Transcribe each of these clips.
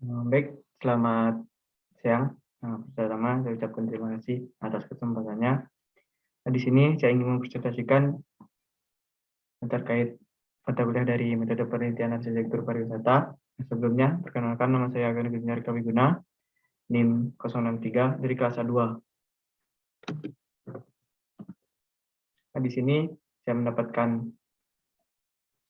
Baik, selamat siang. Pertama saya ucapkan terima kasih atas kesempatannya. Di sini saya ingin mempresentasikan terkait mata kuliah dari metode penelitian arsitektur pariwisata. Sebelumnya, perkenalkan nama saya Agan Gunyar Kawiguna, NIM 063 dari kelas A2. Di sini saya mendapatkan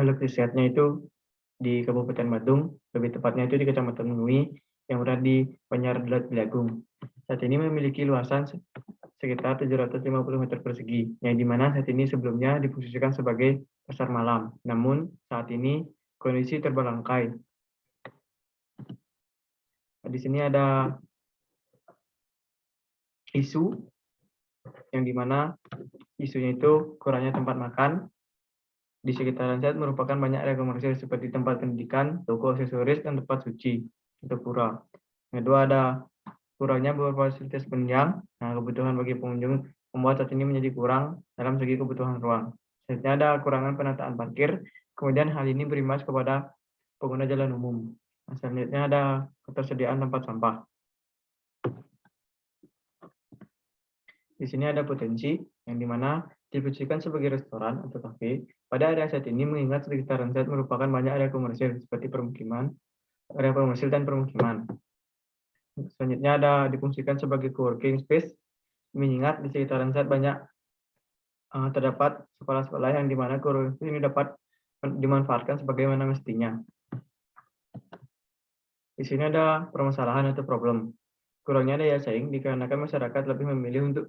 lokasi risetnya itu di Kabupaten Badung, lebih tepatnya itu di Kecamatan Nui, yang berada di Banjardelat Bilagung. Saat ini memiliki luasan sekitar 750 meter persegi, yang dimana saat ini sebelumnya difungsikan sebagai pasar malam. Namun saat ini kondisi terbengkalai. Di sini ada isu yang dimana isunya itu kurangnya tempat makan di sekitaran set merupakan banyak area komersil seperti tempat pendidikan, toko aksesoris, dan tempat suci atau pura. Yang kedua ada kurangnya beberapa fasilitas penunjang. Kebutuhan bagi pengunjung membuat saat ini menjadi kurang dalam segi kebutuhan ruang. Selanjutnya ada kurangan penataan parkir, kemudian hal ini berimbas kepada pengguna jalan umum. Selanjutnya ada ketersediaan tempat sampah. Di sini ada potensi yang dimana difungsikan sebagai restoran atau kafe. Pada area set ini mengingat sekitaran set merupakan banyak area komersil seperti permukiman, area komersil dan permukiman. Selanjutnya ada difungsikan sebagai coworking space, mengingat di sekitaran set banyak terdapat sekolah-sekolah yang dimana coworking ini dapat dimanfaatkan sebagaimana mestinya. Di sini ada permasalahan atau problem. Kurangnya daya saing dikarenakan masyarakat lebih memilih untuk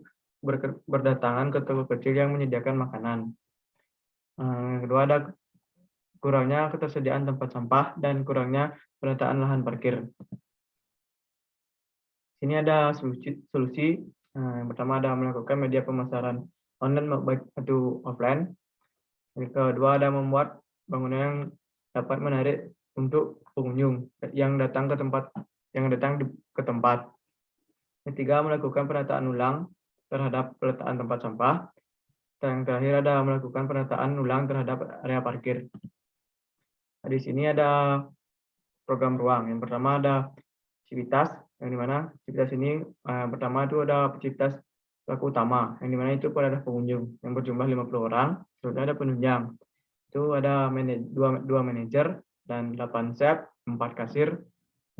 berdatangan ke toko kecil yang menyediakan makanan. Yang kedua ada kurangnya ketersediaan tempat sampah dan kurangnya penataan lahan parkir. Sini ada solusi. Yang pertama ada melakukan media pemasaran online baik atau offline. Yang kedua ada membuat bangunan yang dapat menarik untuk pengunjung yang datang ke tempat. Ketiga, melakukan penataan ulang terhadap peletakan tempat sampah. Dan yang terakhir ada melakukan penataan ulang terhadap area parkir. Di sini ada program ruang. Yang pertama ada civitas, yang dimana civitas ini pertama itu ada civitas pelaku utama, yang dimana itu adalah pengunjung yang berjumlah 50 orang. Selanjutnya ada penunjang, itu ada dua manajer dan 8 chef, 4 kasir,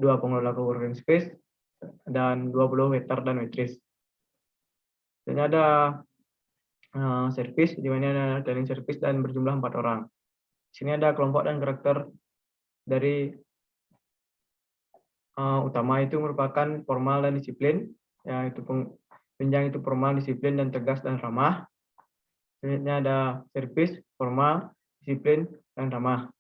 2 pengelola coworking space, dan 20 waiter dan waitress. Dan ada servis, di mana ada cleaning service dan berjumlah 4 orang. Di sini ada kelompok dan karakter dari utama itu merupakan formal dan disiplin, yaitu penunjang itu formal, disiplin, dan tegas dan ramah. Selanjutnya ada servis, formal, disiplin, dan ramah.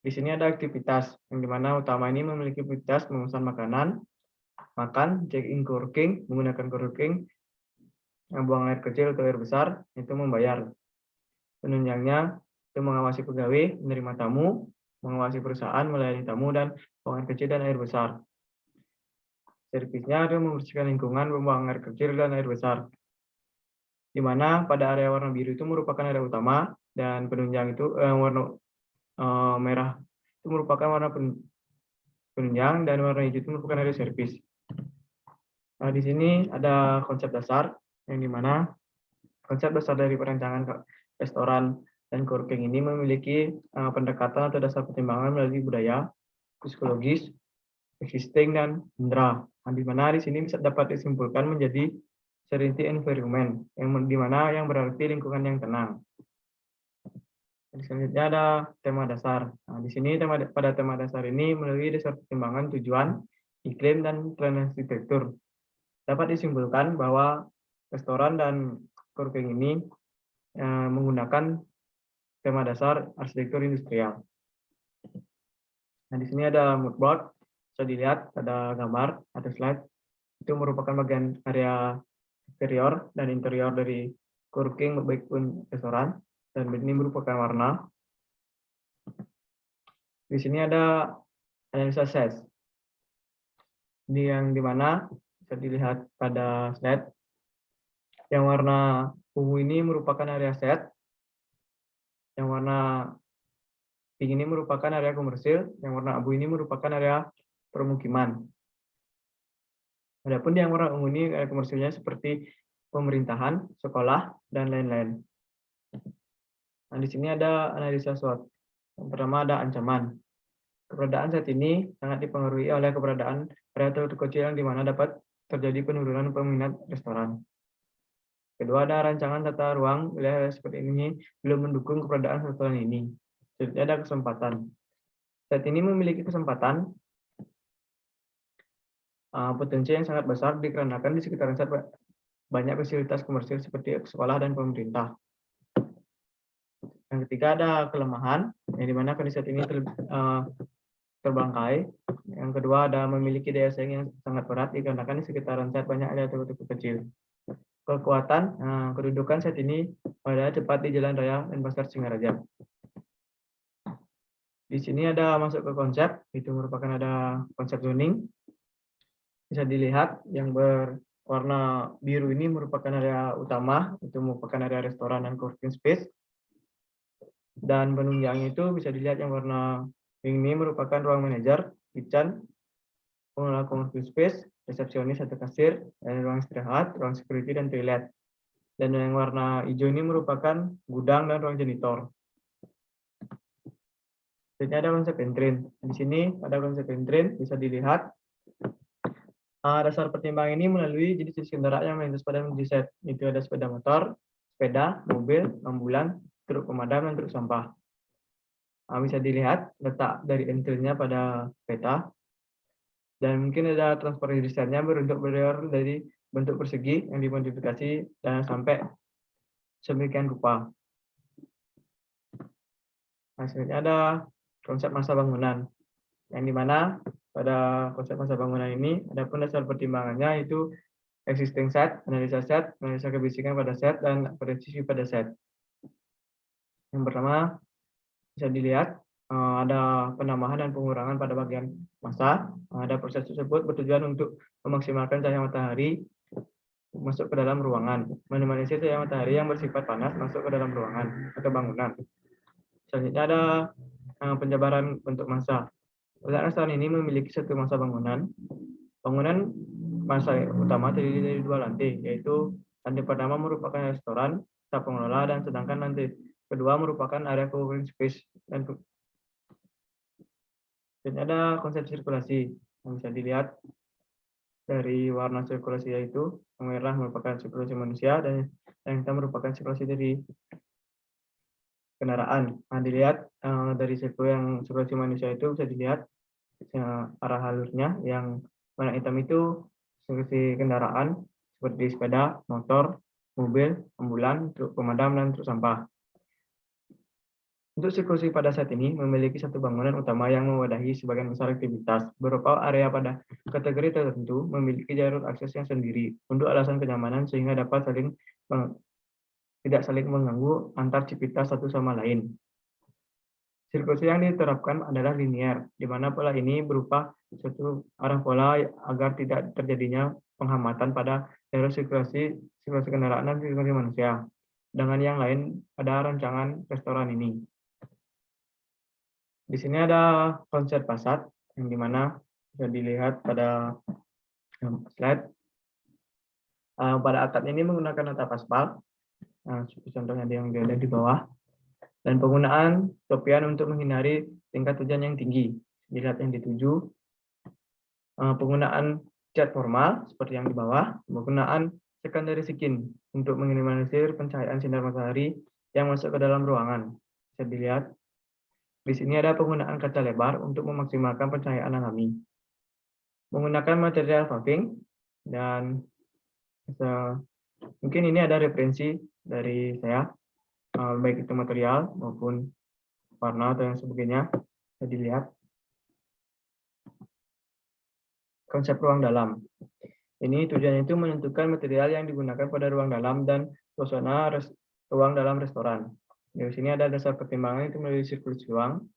Di sini ada aktivitas, yang dimana utama ini memiliki aktivitas memesan makanan, makan, check-in coworking, menggunakan coworking, buang air kecil atau air besar, itu membayar. Penunjangnya itu mengawasi pegawai, menerima tamu, mengawasi perusahaan, melayani tamu, dan buang air kecil dan air besar. Servisnya itu membersihkan lingkungan, membuang air kecil dan air besar. Di mana pada area warna biru itu merupakan area utama, dan penunjang itu warna merah itu merupakan warna penunjang, dan warna hijau itu merupakan area servis. Di sini ada konsep dasar, yang dimana konsep dasar dari perencanaan restoran dan coworking ini memiliki pendekatan atau dasar pertimbangan melalui budaya, psikologis, existing, dan indera. Di mana di sini bisa dapat disimpulkan menjadi serenity environment, yang dimana yang berarti lingkungan yang tenang. Selanjutnya ada tema dasar. Di sini pada tema dasar ini melalui dasar pertimbangan tujuan, iklim, dan tren arsitektur. Dapat disimpulkan bahwa restoran dan coworking ini menggunakan tema dasar arsitektur industrial. Di sini ada mood board, bisa dilihat ada gambar, ada slide. Itu merupakan bagian area eksterior dan interior dari coworking baik pun restoran, dan ini merupakan warna. Di sini ada analisa set, ini yang dimana bisa dilihat pada slide. Yang warna ungu ini merupakan area set, yang warna pink ini merupakan area komersil, yang warna abu ini merupakan area permukiman. Adapun yang warna ungu ini area komersilnya seperti pemerintahan, sekolah, dan lain-lain. Nah, di sini ada analisa SWOT. Yang pertama ada ancaman. Keberadaan saat ini sangat dipengaruhi oleh keberadaan area terkecil yang di mana dapat terjadi penurunan peminat restoran. Kedua, ada rancangan tata ruang wilayah seperti ini belum mendukung keberadaan restoran ini. Selanjutnya ada kesempatan. Saat ini memiliki kesempatan potensi yang sangat besar dikarenakan di sekitaran saat banyak fasilitas komersil seperti sekolah dan pemerintah. Yang ketiga ada kelemahan, yang dimana kondisi saat ini terbangkai. Yang kedua ada memiliki daya saing yang sangat berat dikarenakan di sekitaran saat banyak ada toko-toko kecil. Kekuatan, kedudukan saat ini pada tepat di Jalan Raya dan Pasar Singaraja. Di sini ada masuk ke konsep, itu merupakan ada konsep zoning. Bisa dilihat yang berwarna biru ini merupakan area utama, itu merupakan area restoran dan coworking space. Dan penunjangnya itu bisa dilihat yang warna pink ini merupakan ruang manajer, kitchen, pengelola coworking space, resepsionis atau kasir, dan ruang istirahat, ruang security, dan toilet. Dan yang warna hijau ini merupakan gudang dan ruang janitor. Selanjutnya ada konsep entry. Di sini ada konsep entry, bisa dilihat. Dasar pertimbangan ini melalui jenis kendaraan yang melintas pada set. Itu ada sepeda motor, sepeda, mobil, ambulan, truk pemadam, dan truk sampah. Bisa dilihat letak dari entry-nya pada peta. Dan mungkin ada transportasi desainnya berbentuk dari bentuk persegi yang dimodifikasi dan sampai sedemikian rupa. Selanjutnya ada konsep masa bangunan, yang dimana pada konsep masa bangunan ini ada pun dasar pertimbangannya itu existing set, analisa kebisikan pada set, dan prediksi pada set. Yang pertama bisa dilihat ada penambahan dan pengurangan pada bagian masa. Ada proses tersebut bertujuan untuk memaksimalkan cahaya matahari masuk ke dalam ruangan, meminimalisir cahaya matahari yang bersifat panas masuk ke dalam ruangan atau bangunan. Selanjutnya ada penjabaran bentuk masa. Restoran ini memiliki satu masa bangunan. Bangunan masa utama terdiri dari dua lantai, yaitu lantai pertama merupakan restoran, staf pengelola, dan sedangkan lantai kedua merupakan area coworking space. Dan ada konsep sirkulasi yang bisa dilihat dari warna sirkulasi, yaitu yang merah merupakan sirkulasi manusia dan yang hitam merupakan sirkulasi dari kendaraan. Dilihat dari sirkulasi manusia itu bisa dilihat arah alurnya, yang warna hitam itu sirkulasi kendaraan seperti sepeda, motor, mobil, ambulan, truk pemadam, dan truk sampah. Untuk sirkulasi pada saat ini memiliki satu bangunan utama yang mewadahi sebagian besar aktivitas. Beberapa area pada kategori tertentu memiliki jalur akses yang sendiri untuk alasan kenyamanan sehingga dapat tidak saling mengganggu antar aktivitas satu sama lain. Sirkulasi yang diterapkan adalah linear, di mana pola ini berupa suatu arah pola agar tidak terjadinya penghambatan pada jalur sirkulasi kendaraan dan sirkulasi manusia. Dengan yang lain pada rancangan restoran ini. Di sini ada konsep fasad, yang dimana bisa dilihat pada slide. Pada atap ini menggunakan atap aspal, contohnya yang ada di bawah. Dan penggunaan topian untuk menghindari tingkat hujan yang tinggi. Dilihat yang dituju. Penggunaan cat formal seperti yang di bawah. Penggunaan secondary skin untuk meminimalisir pencahayaan sinar matahari yang masuk ke dalam ruangan. Bisa dilihat. Di sini ada penggunaan kaca lebar untuk memaksimalkan pencahayaan alami. Menggunakan material paving, dan mungkin ini ada referensi dari saya, baik itu material maupun warna atau yang sebagainya. Bisa dilihat. Konsep ruang dalam. Ini tujuannya itu menentukan material yang digunakan pada ruang dalam dan suasana ruang dalam restoran. Di sini ada dasar pertimbangan itu melalui sirkulasi ruang,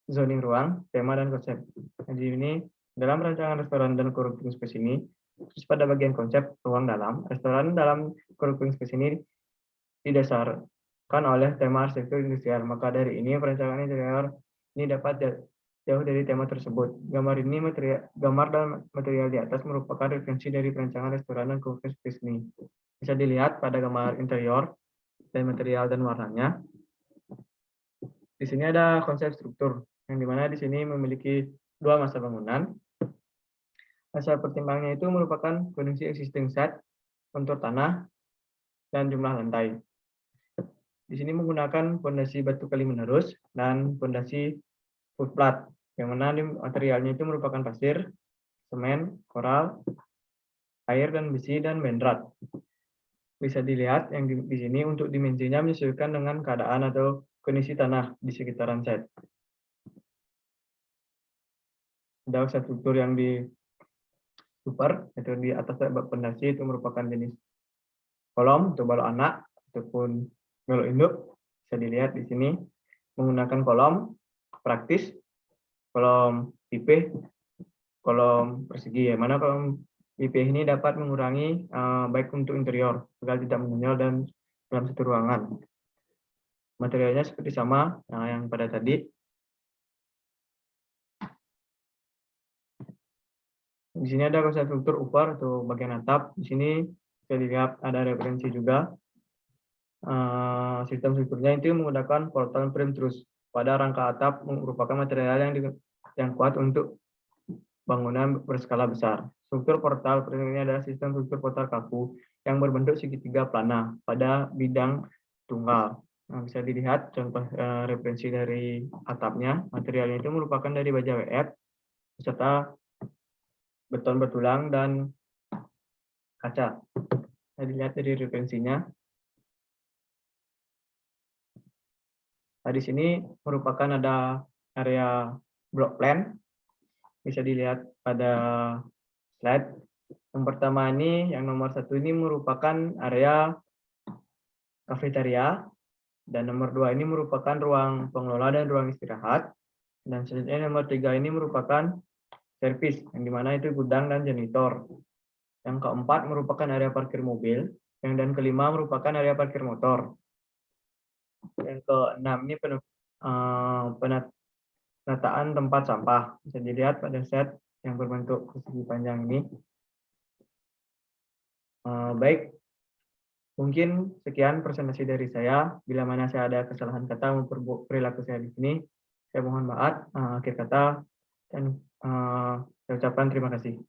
zoning ruang, tema, dan konsep. Jadi ini dalam rancangan restoran dan coworking space ini, khusus pada bagian konsep ruang dalam, restoran dalam coworking space ini didasar oleh tema arsitektur industrial. Maka dari ini perencanaan interior ini dapat jauh dari tema tersebut. Gambar dan material di atas merupakan referensi dari perencanaan restoran dan coffee space ini. Bisa dilihat pada gambar interior dan material dan warnanya. Di sini ada konsep struktur, yang dimana di sini memiliki dua masa bangunan. Masa pertimbangannya itu merupakan kondisi existing site, kontur tanah, dan jumlah lantai. Di sini menggunakan fondasi batu kali menerus dan fondasi footplat, yang mana materialnya itu merupakan pasir, semen, koral, air dan besi, dan bendrat. Bisa dilihat yang di sini untuk dimensinya menyesuaikan dengan keadaan atau kondisi tanah di sekitaran set. Ada struktur yang di super, yaitu di atas fondasi itu merupakan jenis kolom atau balok anak ataupun balok induk. Bisa dilihat di sini menggunakan kolom praktis, kolom pipih, kolom persegi. Ya, mana kolom pipih ini dapat mengurangi baik untuk interior agar tidak menonjol dan dalam satu ruangan. Materialnya seperti sama yang pada tadi. Di sini ada konsep struktur upper atau bagian atap. Di sini bisa dilihat ada referensi juga. Sistem strukturnya itu menggunakan portal frame truss. Pada rangka atap merupakan material yang kuat untuk bangunan berskala besar. Struktur portal frame ini adalah sistem struktur portal kaku yang berbentuk segitiga plana pada bidang tunggal. Nah, bisa dilihat contoh referensi dari atapnya. Materialnya itu merupakan dari baja WF serta beton bertulang dan kaca. Bisa dilihat dari referensinya. Nah, di sini merupakan ada area block plan. Bisa dilihat pada slide. Yang pertama ini, yang nomor 1 ini merupakan area kafetaria. Dan nomor 2 ini merupakan ruang pengelola dan ruang istirahat. Dan selanjutnya nomor 3 ini merupakan servis, yang dimana itu gudang dan janitor. Yang keempat merupakan area parkir mobil. Dan kelima merupakan area parkir motor. Yang keenam ini penataan tempat sampah. Bisa dilihat pada set yang berbentuk persegi panjang ini. Baik, mungkin sekian presentasi dari saya. Bila mana saya ada kesalahan kata maupun perilaku saya di sini, saya mohon maaf. Akhir kata dan saya ucapkan terima kasih.